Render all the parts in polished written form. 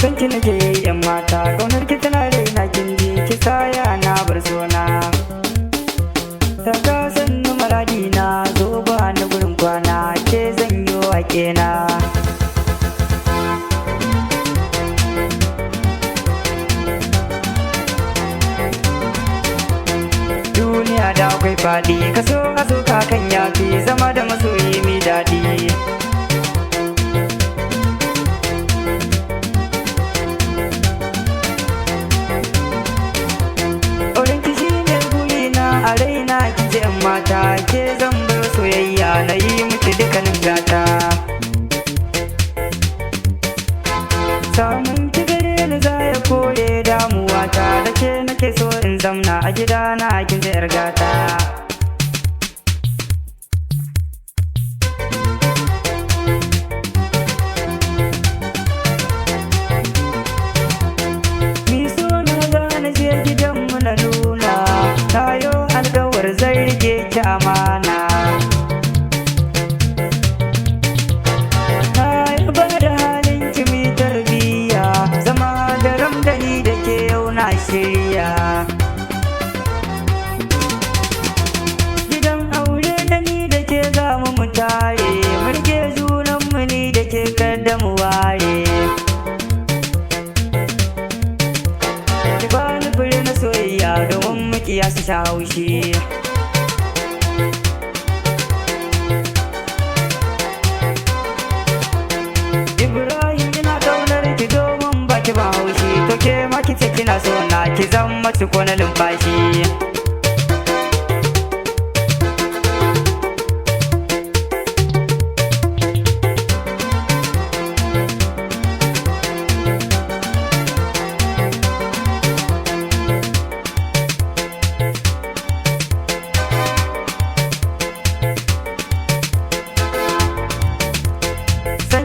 San ki nake yan mata, ƙaunar ki tana raina kin ji, ki saya na bar sona. Ta ka sannu maradi na, zo ba ni gurin kwana, ke zan yi waƙe na. Duniya da akwai faɗi, kaso kakan yafi, zama da masoyi mai daɗi. A raina kije yan mata, ke zan bar soyayya na yi miki dukkanin gata. Samun ki gare ni za ya kore damuwa ta, da ke nake so in zamna a gidana kin ji yar gata. Mi so na gane je gidanmu na nuna, tayo alkawar zai rike ki amana. Na yaba da halin ki mi tarbiyya, zama da ramdani da ke yau na shirya. Gidan aure da ni da ke za mu tare, murke junanmu ni da ke kada mu ware. Ki bani fure na soyayya domin makiya su sha haushi. Ibrahim ina kaunar ki domin baki ba haushi, to ke ma ki ce kina so na, ki zama ciko na lumfashi.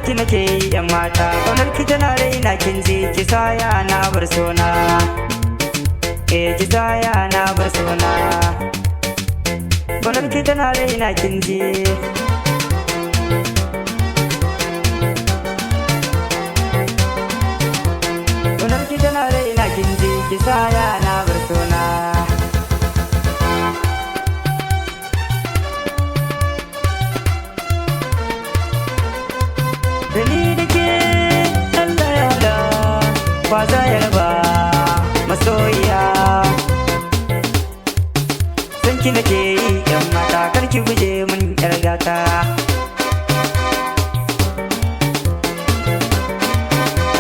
Ki nake yi yan mata, ƙaunar ki tana raina kin ji, ki saya na bar sona. Ki saya na bar sona. Ƙaunar ki tana raina kin ji. Ƙaunar ki tana raina kin ji, ki saya na bar sona. Dani da ke Allah ya da ba za ya raba masoyiya. San ki nake yi yan mata, kar ki guje mun yar gata.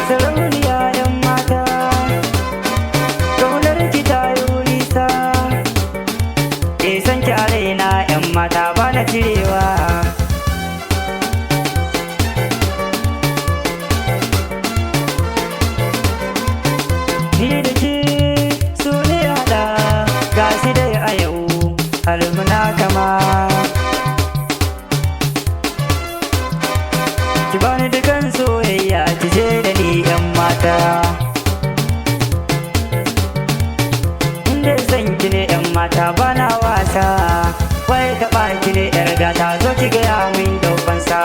Sarauniya yan mata, ƙaunar ki ta yi nisa. San ki a raina yan mata ba na cirewa. Ni da ke so ne haɗa, ga shi dai a yau har muna kama. Ki bani dukan soyayya, ki je da ni yan mata. Inda san ki ne yan mata bana wasa, wai taɓa ki ne yar gata, zo ki gaya min daukansa.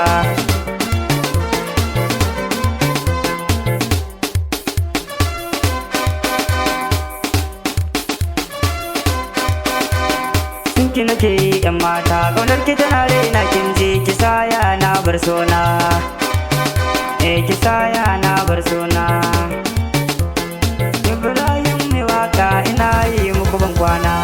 Ki nake yi yan mata, ƙaunar ki tana raina kin ji, ki saya na bar sona. Ki saya na bar sona. Ibrahim mai waka ina yi muku ban kwana.